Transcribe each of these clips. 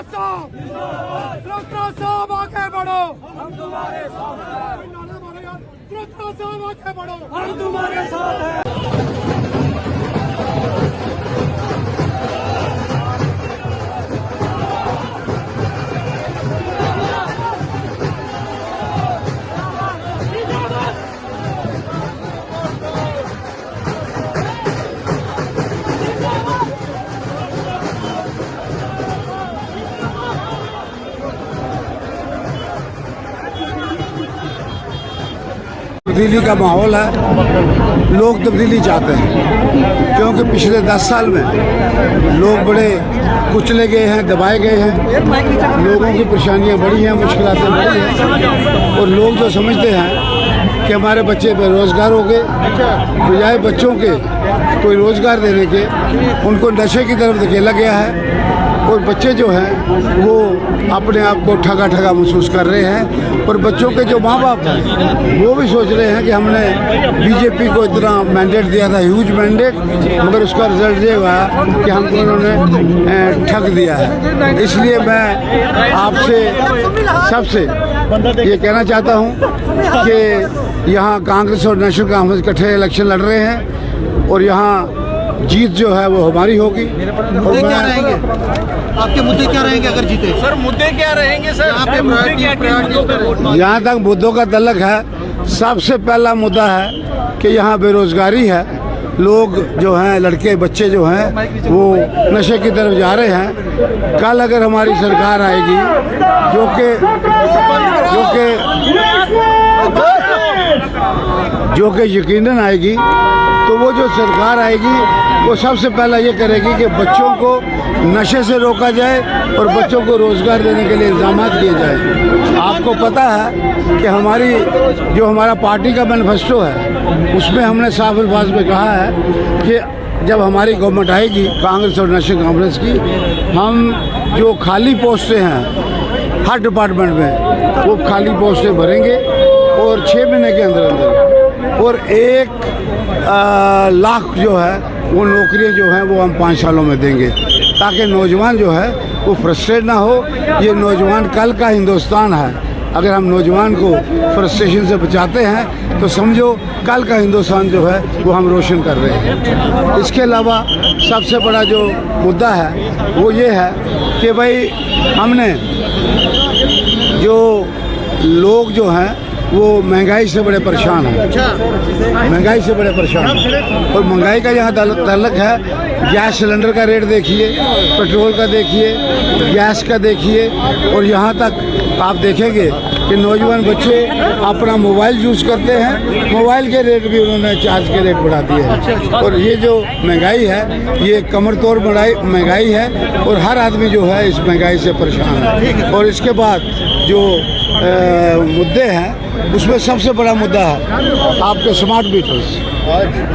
साहब आगे बढ़ो, हम तुम्हारे साथ हैं। साहब आगे बढ़ो, हम तुम्हारे साथ हैं। तब्दीली का माहौल है, लोग तब्दीली चाहते हैं क्योंकि पिछले 10 साल में लोग बड़े कुचले गए हैं, दबाए गए हैं, लोगों की परेशानियां बढ़ी हैं, मुश्किलातें बढ़ी हैं और लोग जो समझते हैं कि हमारे बच्चे बेरोज़गार हो गए, बजाय बच्चों के कोई रोज़गार देने के उनको नशे की तरफ धकेला गया है और बच्चे जो हैं वो अपने आप को ठगा ठगा महसूस कर रहे हैं और बच्चों के जो माँ बाप हैं वो भी सोच रहे हैं कि हमने बीजेपी को इतना मैंडेट दिया था, ह्यूज मैंडेट, मगर उसका रिजल्ट ये हुआ कि हमको उन्होंने ठग दिया है। इसलिए मैं आपसे सबसे ये कहना चाहता हूँ कि यहाँ कांग्रेस और नेशनल कांफ्रेंस इकट्ठे इलेक्शन लड़ रहे हैं और यहाँ जीत जो है वो हमारी होगी। और क्या रहेंगे आपके मुद्दे, क्या रहेंगे अगर जीते? सर मुद्दे क्या रहेंगे सर? यहाँ तक मुद्दों का तल्लक है, सबसे पहला मुद्दा है कि यहाँ बेरोजगारी है, लोग जो हैं लड़के बच्चे जो हैं वो नशे की तरफ जा रहे हैं। कल अगर हमारी सरकार आएगी जो कि यकीनन आएगी, तो वो जो सरकार आएगी वो सबसे पहला ये करेगी कि बच्चों को नशे से रोका जाए और बच्चों को रोज़गार देने के लिए इल्ज़ाम किए जाए। आपको पता है कि हमारा पार्टी का मैनिफेस्टो है, उसमें हमने साफ अल्फाज में कहा है कि जब हमारी गवर्नमेंट आएगी कांग्रेस और नेशनल कांफ्रेंस की, हम जो खाली पोस्टें हैं हर डिपार्टमेंट में वो खाली पोस्टें भरेंगे और 6 महीने के अंदर और 1 लाख जो है वो नौकरियां जो हैं वो हम 5 सालों में देंगे ताकि नौजवान जो है वो फ्रस्ट्रेट ना हो। ये नौजवान कल का हिंदुस्तान है, अगर हम नौजवान को फ्रस्ट्रेशन से बचाते हैं तो समझो कल का हिंदुस्तान जो है वो हम रोशन कर रहे हैं। इसके अलावा सबसे बड़ा जो मुद्दा है वो ये है कि भाई हमने जो लोग जो हैं वो महंगाई से बड़े परेशान हैं, महंगाई से बड़े परेशान हैं और महंगाई का यहाँ ताल्लुक है, गैस सिलेंडर का रेट देखिए, पेट्रोल का देखिए, गैस का देखिए और यहाँ तक आप देखेंगे कि नौजवान बच्चे अपना मोबाइल यूज़ करते हैं, मोबाइल के रेट भी उन्होंने चार्ज के रेट बढ़ा दिए हैं और ये जो महंगाई है ये कमर तोड़ महंगाई है और हर आदमी जो है इस महंगाई से परेशान है। और इसके बाद जो मुद्दे हैं उसमें सबसे बड़ा मुद्दा है आपके स्मार्ट मीटर्स,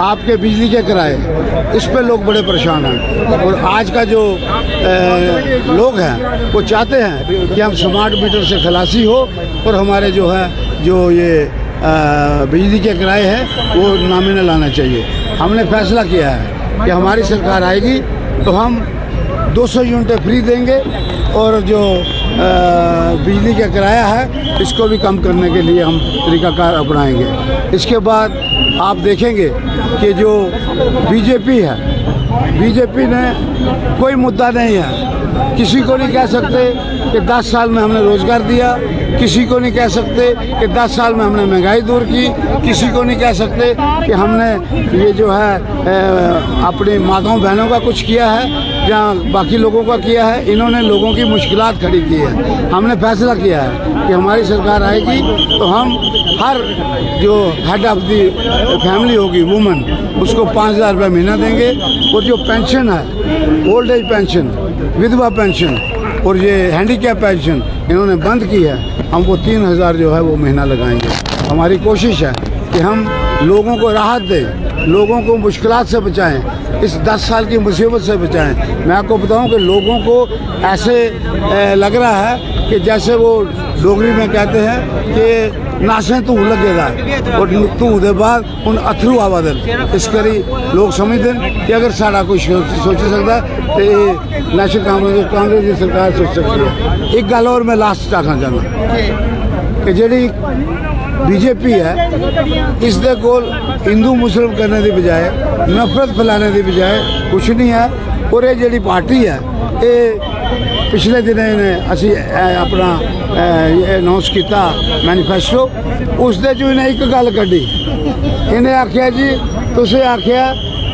आपके बिजली के किराए, इस पे लोग बड़े परेशान हैं और आज का जो लोग हैं वो चाहते हैं कि हम स्मार्ट मीटर से खलासी हो और हमारे जो है जो ये बिजली के किराए हैं वो नॉमिनल आना चाहिए। हमने फैसला किया है कि हमारी सरकार आएगी तो हम 200 यूनिटें फ्री देंगे और जो बिजली का किराया है इसको भी कम करने के लिए हम तरीकाकार अपनाएंगे। इसके बाद आप देखेंगे कि जो बीजेपी है, बीजेपी ने कोई मुद्दा नहीं है, किसी को नहीं कह सकते कि 10 साल में हमने रोज़गार दिया, किसी को नहीं कह सकते कि 10 साल में हमने महंगाई दूर की, किसी को नहीं कह सकते कि हमने ये जो है अपनी माताओं बहनों का कुछ किया है जहाँ बाकी लोगों का किया है। इन्होंने लोगों की मुश्किलात खड़ी की है। हमने फैसला किया है कि हमारी सरकार आएगी तो हम हर जो हेड ऑफ दी फैमिली होगी वुमन उसको 5,000 रुपये महीना देंगे और जो पेंशन है ओल्ड एज पेंशन, विधवा पेंशन और ये हैंडीकैप पेंशन इन्होंने बंद की है, हम वो 3,000 जो है वो महीना लगाएंगे। हमारी कोशिश है कि हम लोगों को राहत दें, लोगों को मुश्किलात से बचाएं, इस 10 साल की मुसीबत से बचाएं। मैं आपको बताऊं कि लोगों को ऐसे लग रहा है कि जैसे वो डोगरी में कहते हैं कि नाशे तू लगेगा और तू दे बाद उन अथरू आवादन इस करी लोग समझते हैं कि अगर साड़ा कोई सोच सकता है तो ये नेशनल कांग्रेस की सरकार सोच सकती है। एक गल और मैं लास्ट आखना चाहना कि जी बीजेपी है इसके कोल हिंदू मुस्लिम करने की बजाय नफरत फैलाने की बजाय कुछ नहीं है। और ये जी पार्टी है ये पिछले दिन इन्हें असी अपना अनाउंस किया मैनीफेस्टो उस दे चो इन्हें एक गल कढ़ी इन्हें आख्या जी तुसें आख्या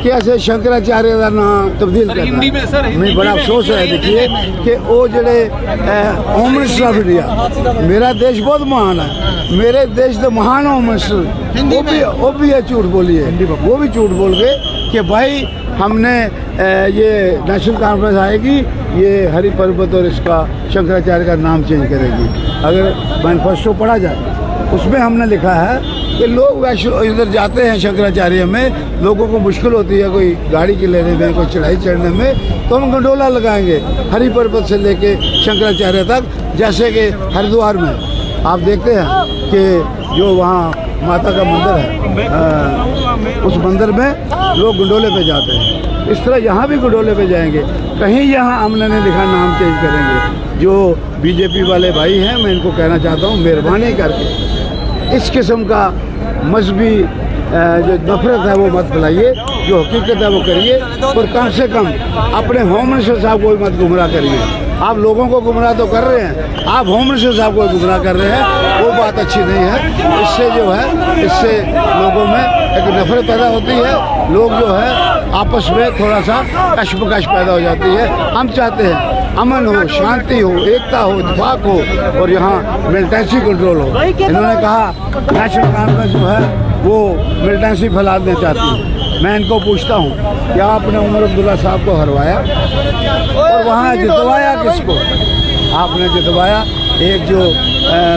कि ऐसे शंकराचार्य का नाम तब्दील करना नहीं। बड़ा अफसोस है देखिए कि वो जड़े होम मिनिस्टर ऑफ इंडिया मेरा देश बहुत महान है मेरे देश के महान होम मिनिस्टर वो भी है झूठ बोली है वो भी झूठ बोल गए कि भाई हमने ये नेशनल कॉन्फ्रेंस आएगी ये हरि पर्वत और इसका शंकराचार्य का नाम चेंज करेगी। अगर मैनिफेस्टो पढ़ा जाए उसमें हमने लिखा है कि लोग वैष्णो इधर जाते हैं शंकराचार्य में लोगों को मुश्किल होती है कोई गाड़ी के लेने में कोई चढ़ाई चढ़ने में तो हम गंडोला लगाएंगे हरि पर्वत से लेके शंकराचार्य तक। जैसे कि हरिद्वार में आप देखते हैं कि जो वहाँ माता का मंदिर है उस मंदिर में लोग गंडोले पे जाते हैं इस तरह यहाँ भी गंडोले पे जाएंगे। कहीं यहाँ हमने नहीं लिखा नाम चेंज करेंगे। जो बीजेपी वाले भाई हैं मैं इनको कहना चाहता हूँ मेहरबानी करके इस किस्म का मजहबी जो नफरत है वो मत फैलाइए जो हकीकत है वो करिए और कम से कम अपने होम मिनिस्टर साहब को भी मत गुमराह करिए। आप लोगों को गुमराह तो कर रहे हैं आप होम मिनिस्टर साहब को गुमराह कर रहे हैं वो बात अच्छी नहीं है। इससे जो है इससे लोगों में एक नफरत पैदा होती है लोग जो है आपस में थोड़ा सा कशमकश पैदा हो जाती है। हम चाहते हैं अमन हो शांति हो एकता हो इत्तेफाक हो और यहाँ मिलिटेंसी कंट्रोल हो। इन्होंने कहा नेशनल कॉन्फ्रेंस जो है वो मिलिटेंसी फैलाना चाहती है। मैं इनको पूछता हूँ क्या आपने उमर अब्दुल्ला साहब को हरवाया और वहाँ जितवाया किसको? आपने जितवाया एक जो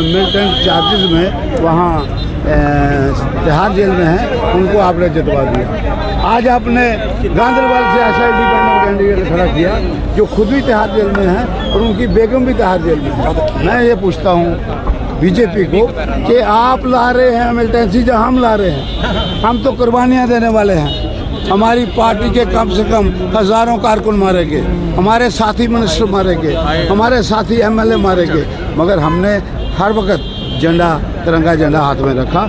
मिलिटेंट चार्जेस में वहाँ तिहाड़ जेल में है उनको आपने जितवा दिया। आज आपने गांधरबल से ऐसा इंडिपेंडेंट कैंडिडेट खड़ा किया जो खुद भी तिहाड़ जेल में है और उनकी बेगम भी तिहाड़ जेल में है। मैं ये पूछता हूँ बीजेपी को कि आप ला रहे हैं मिलिटेंसी जब हम ला रहे हैं हम तो कुर्बानियाँ देने वाले हैं। हमारी पार्टी के कम से कम हज़ारों कारकुन मारे गए हमारे साथी मिनिस्टर मारे गए हमारे साथी एमएलए मारे गए मगर हमने हर वक्त झंडा तिरंगा झंडा हाथ में रखा।